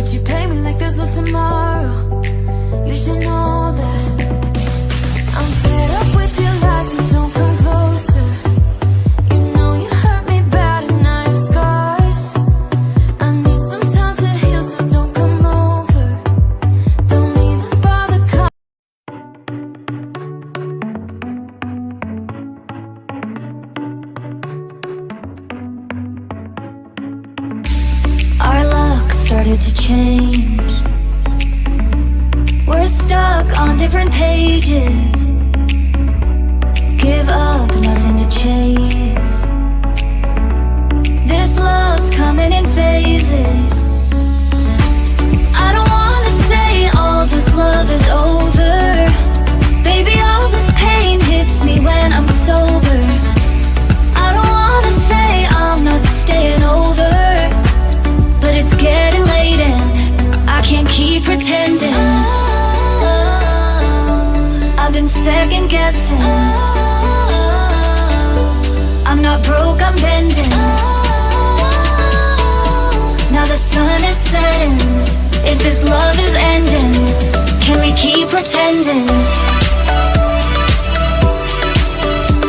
but you play me like there's no tomorrow. You should know that I'm fed up with your lies, so don't come closer. You know you hurt me bad and I have scars. I need some time to heal, so don't come over. Don't even bother coming. Our luck started to change. We're stuck on different pages. Give up, nothing to chase. This love's coming in phases. I don't wanna say all this love is over. Baby, all this pain hits me when I'm sober. I don't wanna say I'm not staying over, but it's getting late and I can't keep pretending. I've been second guessing. I'm not broke, I'm bending. Now the sun is setting. If this love is ending, can we keep pretending?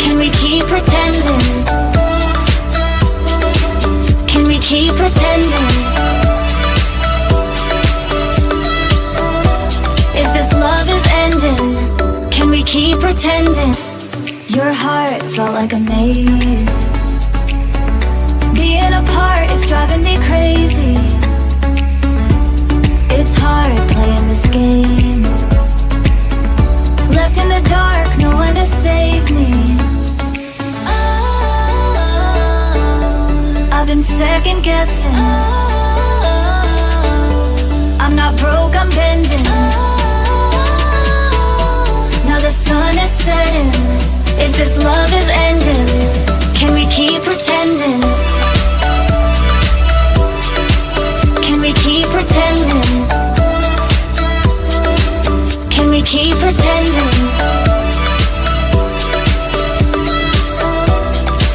Can we keep pretending? Can we keep pretending? If this love is ending, can we keep pretending? Your heart felt like a maze. Being apart is driving me crazy. It's hard playing this game. Left in the dark, no one to save me. I've been second guessing. I'm not broke, I'm bending. Now the sun is setting. If this love is ending, can we keep pretending? Can we keep pretending? Can we keep pretending?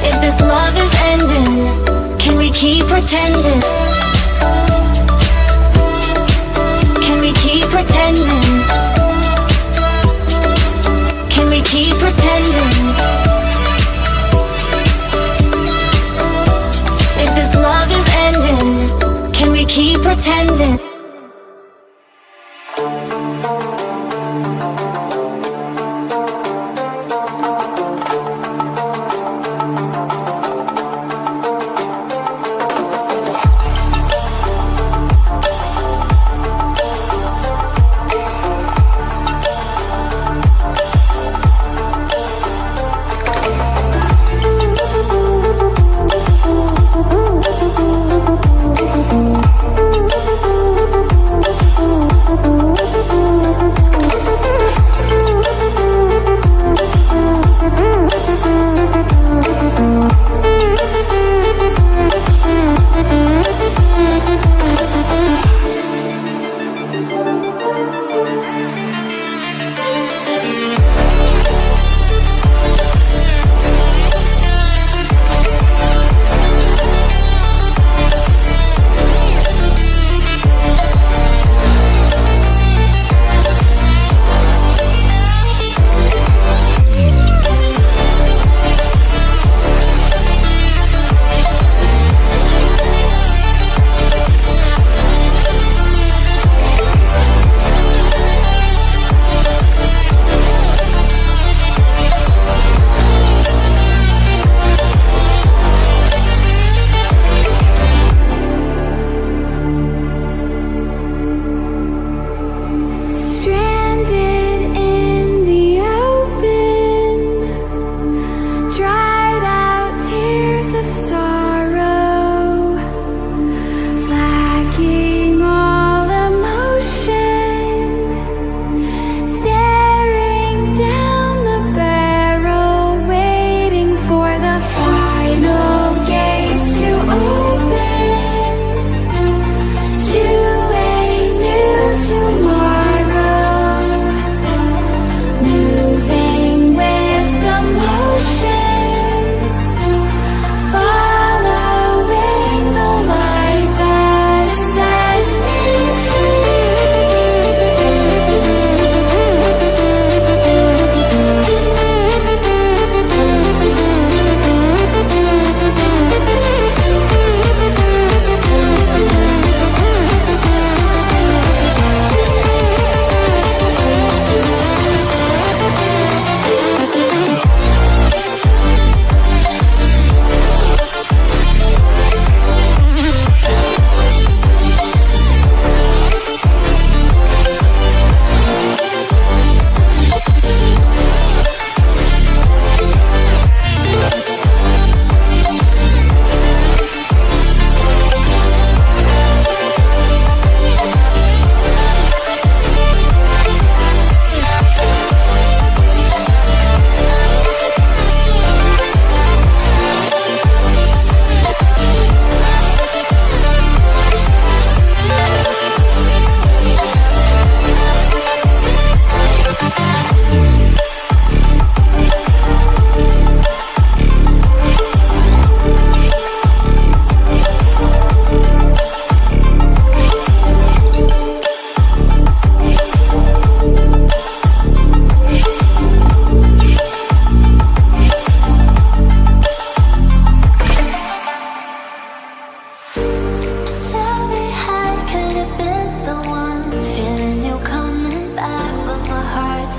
If this love is ending, can we keep pretending? Can we keep pretending? Can we keep pretending? If this love is ending, can we keep pretending?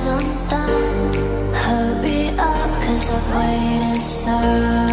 undone. Hurry up, 'cause I've waited so